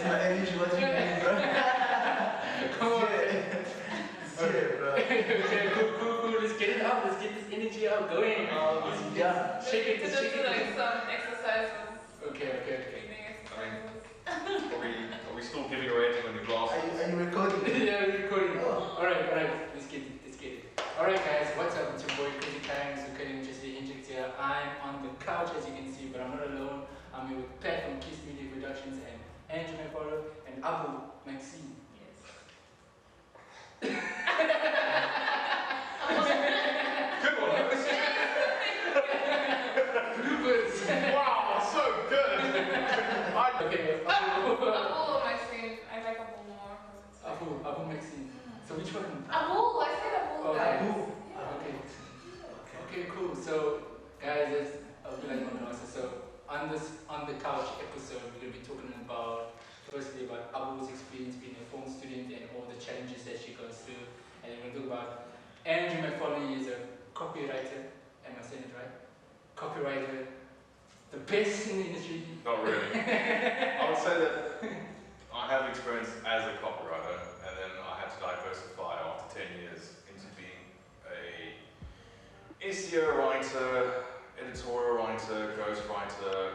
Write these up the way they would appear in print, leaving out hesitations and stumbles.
my energy, what do you mean, bro? Come on. Yeah, bro. Okay, cool. Let's get it up. Let's get this energy out going. Yeah. Shake it. Do like some exercises. Okay. Breathing exercises. Are we still giving a rating on your glasses? Are you recording? Yeah, we're recording. Alright. Let's get it. Alright guys, what's up? It's your boy Craziekind, so can just inject here. I'm on the couch as you can see, but I'm not alone. I'm here with Pat from Kiss Media Productions and Andrew McFarland and Abu Maxine. Good one, Bloopers. Wow, so good. Okay, Abu Maxine. I like Abu more because it's like... Abu Maxine. So which one? Abu, I said Abu, guys. Abu. Yeah. Okay, cool. So guys, as I would like to know, so on the couch episode, we're gonna be talking about firstly about Abu's experience being a film student and all the challenges that she goes through, and then we're gonna talk about Andrew McFarland is a copywriter. Am I saying it right? Copywriter, the best in the industry. Not really. I would say that I have experience as a copywriter, and then I had to diversify after 10 years into being a SEO writer, editorial writer, ghostwriter,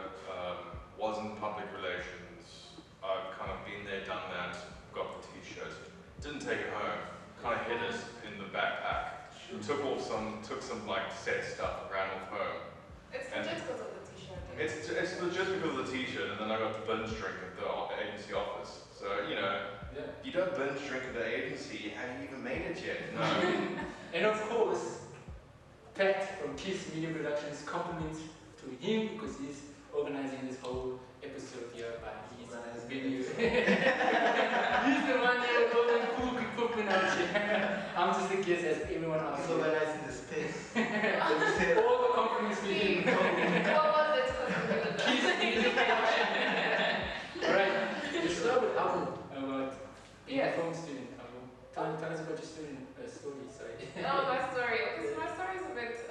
was in public relations. I've kind of been there, done that, got the t-shirt, didn't take it home, kind of hid it in the backpack, took some like set stuff, ran off home. It's legit because of the t-shirt. It's legit because of the t-shirt, and then I got the binge drink at the agency office. So, you know, you don't binge drink at the agency, have you even made it yet? No. And of course, Pat from Kiss Media Productions compliments to him because he's organizing this whole episode here, but he's been here. He's the one here with all the cool equipment out here. I'm just a guest as everyone else. He's organizing the space. All the compliments to him. What was it? Kiss Media Productions. Alright, let's start with Abu about being a film student. Abu, tell us about your student story. Sorry. No, my story. Okay, so my story is a bit, I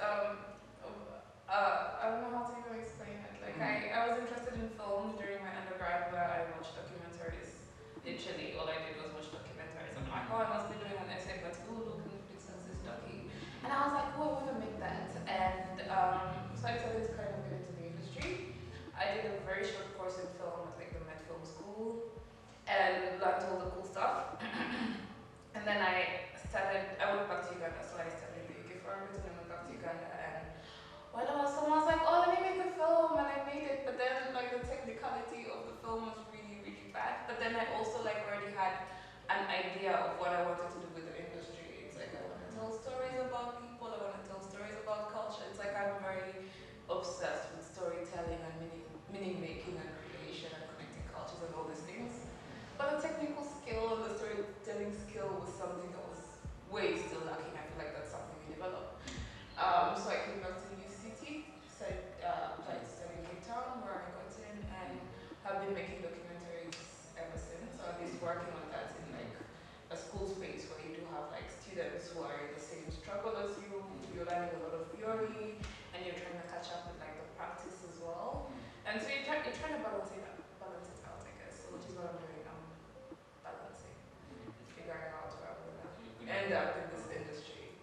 don't know how to even explain it. Like, I was interested in film during my undergrad where I watched documentaries. Literally, all I did was watch documentaries. I'm like, oh, I must be doing an essay, but look at this docu. And I was like, oh, I want to make that. And so I decided to kind of get into the industry. I did a very short course in film at like the Met Film School and learned all the cool stuff. And then I went back to Uganda, so I studied in the UK for a bit, and then went back to Uganda. And when I was home, I was like, oh, let me make a film, and I made it. But then like the technicality of the film was really, really bad. But then I also like already had an idea of what I wanted to do with the industry. It's like I want to tell stories about people, I want to tell stories about culture. It's like I'm very obsessed with storytelling and meaning making and creation and connecting cultures and all these things. But the technical skill and the storytelling skill was something that was way still lacking. I feel like that's something we develop. So I came back to the UCT, so I applied to study in Cape Town where I got in and have been making documentaries ever since. So I've been working on that in like a school space where you do have like students who are in the same struggle as you, you're learning a lot of theory and you're trying to catch up with like the practice as well. And so you're trying to balance it out, I guess, so which is what I'm doing. Balancing, figuring out where I'm going to end up in this industry.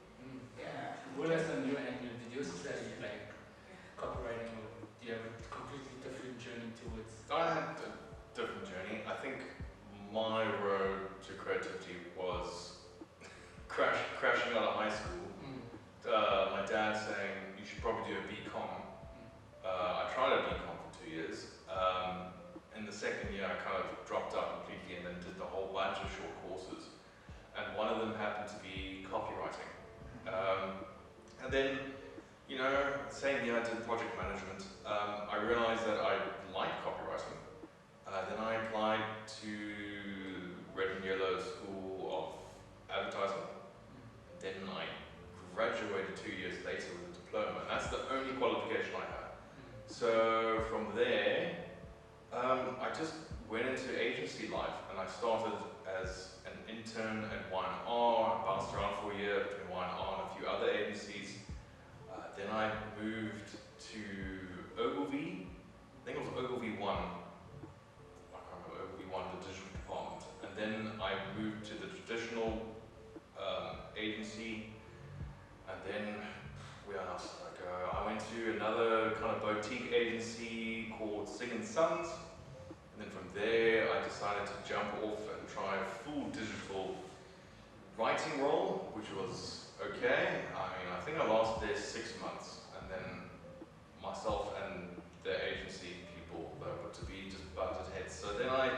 Yeah. What are some new angles? Did you study like copywriting, or do you have a completely different journey towards? I had a different journey. I think my road to creativity was crashing out of high school. My dad saying you should probably do a BCom. I tried a BCom for 2 years. In the second year, I kind of dropped out completely and then did the whole bunch of short courses. And one of them happened to be copywriting. And then, you know, same year I did project management. I realized that I liked copywriting. Then I applied to Red and Yellow School of Advertising. Then I graduated 2 years later with a diploma. And that's the only qualification I had. So from there, I just went into agency life, and I started as an intern at Y&R, bounced around for a year between Y&R and a few other agencies. Then I moved to Ogilvy, I think it was Ogilvy 1, I can't remember, Ogilvy 1, the digital then I moved to the traditional agency, and then where else did I go? I went to another kind of boutique agency called Sing & Sons, and then from there I decided to jump off and try a full digital writing role, which was okay. I mean, I think I lasted there 6 months, and then myself and the agency people that were to be just butted heads. So then I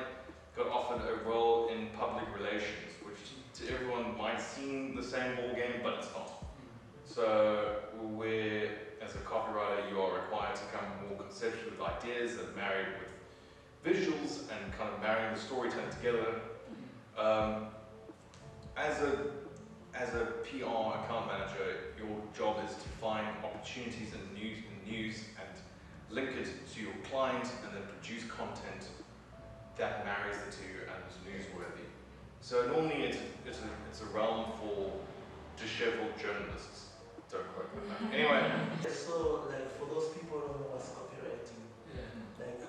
got offered a role in public relations, which to everyone might seem the same ball game, but it's not. So where, as a copywriter, you are required to come more conceptual with ideas that marry with visuals and kind of marrying the storytelling together. As a PR account manager, your job is to find opportunities in news and link it to your client, and then produce content that marries the two and is newsworthy. So normally it's a realm for disheveled journalists. Don't quote me. Anyway. So, like, for those people who don't know what's copywriting, like,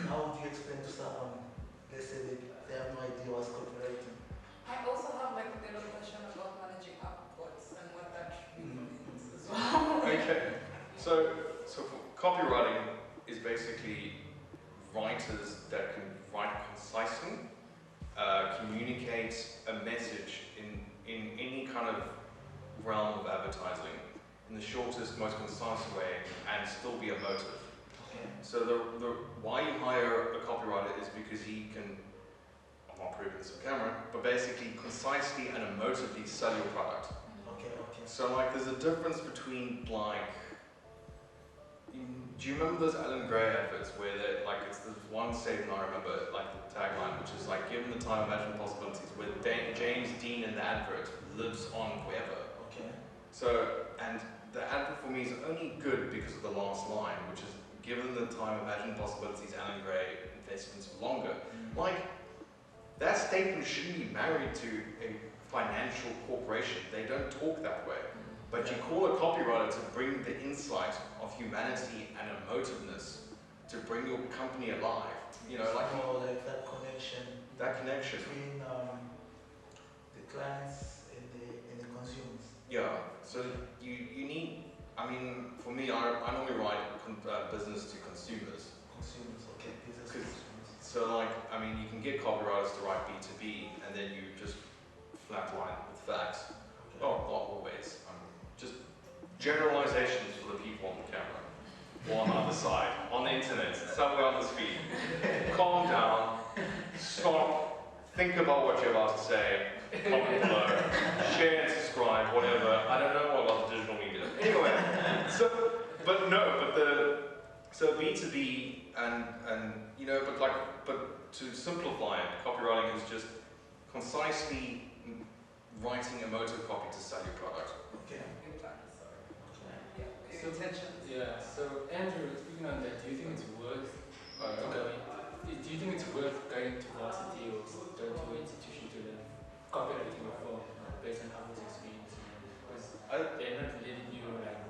how would you explain to someone, let's say they have no idea what's copywriting? I also have like a little question about managing upvotes and what that means as well. Okay. So copywriting is basically writers that can write concisely, communicate a message in any kind of realm of advertising in the shortest, most concise way, and still be emotive. Okay. So the why you hire a copywriter is because he can, I'm not proving this on camera, but basically concisely and emotively sell your product. Okay. So like there's a difference between like, do you remember those Alan Gray adverts where they like, it's the one statement I remember, like the tagline, which is like, given the time, imagine possibilities, where James Dean in the advert lives on forever. Okay. So, and the advert for me is only good because of the last line, which is, given the time, imagine possibilities, Alan Gray investments for longer. Like, that statement shouldn't be married to a financial corporation. They don't talk that way. But you call a copywriter to bring the insight of humanity and emotiveness to bring your company alive. You know, like more like that connection. that connection. Between the clients and the consumers. Yeah. So you need. I mean, for me, I normally write business to consumers. Consumers, okay. Business to consumers. So like, I mean, you can get copywriters to write B2B, and then you just flatline with facts. Okay. Oh, not always. Just generalizations for the people on the camera, or on the other side, on the internet, somewhere on this feed. Calm down, stop, think about what you're about to say, comment below, share and subscribe, whatever. I don't know about the digital media. Anyway, so B2B and you know, but to simplify it, copywriting is just concisely writing emotive copy to sell your product. Okay. Your intentions. Yeah. So Andrew, speaking on that, do you think it's worth going to varsity or going to an institution to learn copywriting before, based on others' experience? Because they're not letting you like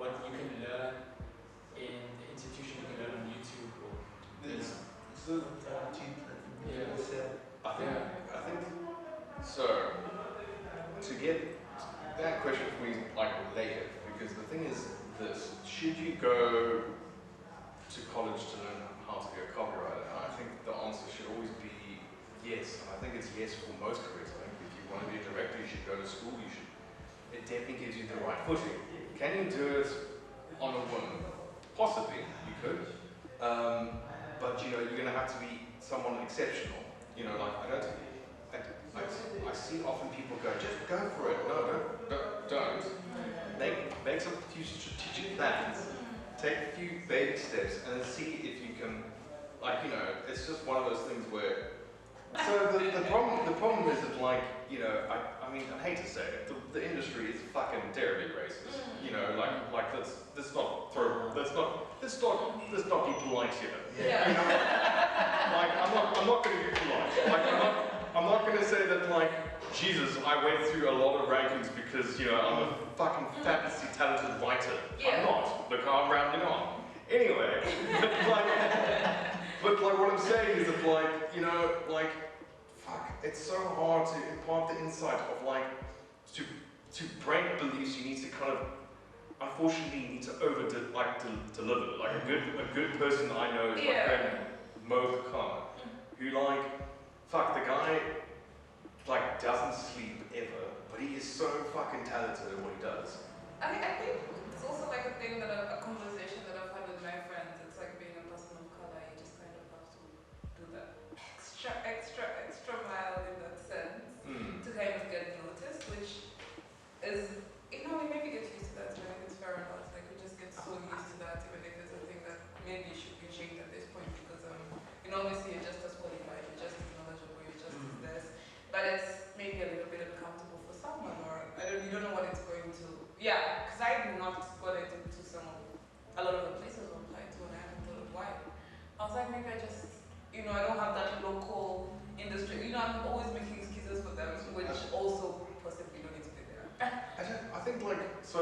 what you can learn in the institution, you can learn on YouTube or I think so. To get that question for me is like related, because the thing is this: should you go to college to learn how to be a copywriter? And I think the answer should always be yes. And I think it's yes for most careers. I think if you want to be a director, you should go to school. It definitely gives you the right footing. Can you do it on a whim? Possibly, you could. But you know, you're going to have to be someone exceptional. You know, like I see often people go, just go for it. No, don't. Make some few strategic plans. Take a few baby steps and then see if you can, like, you know, it's just one of those things where. So the problem is that, like, you know, I mean, I hate to say it, the industry is fucking terribly racist. You know, like let's not be polite here. Yeah. You know, like I'm not going to be polite. Like I'm not going to say that, like, Jesus, I went through a lot of rankings because, you know, I'm a fucking fabulously talented writer. Yeah. I'm not. Look, I'm rambling on. Anyway, but like what I'm saying is that, like, you know, like, fuck, it's so hard to impart the insight of like, to break beliefs, you need to kind of, unfortunately, you need to deliver. Like a good person that I know is my friend Mo Khan, who like, fuck, the guy like doesn't sleep ever, but he is so fucking talented at what he does. I think it's also like a thing that a conversation that I've had with my friends. It's like being a person of color. You just kind of have to do that extra mile in that sense to kind of get noticed, which is, you know, we maybe get used to that. So I think it's fair enough. Like we just get so used to that, even if it's a thing that maybe should be changed at this point because you know, obviously you're just as qualified, you're just as knowledgeable, you're just as this, but it's maybe a little bit uncomfortable for someone, or you don't know what it's going to. Yeah, because I've not got into a lot of the places I'm applied to, and I haven't thought of why. I was like, maybe I just, you know, I don't have that local industry. You know, I'm always making excuses for them, which also possibly don't need to be there. I think like, so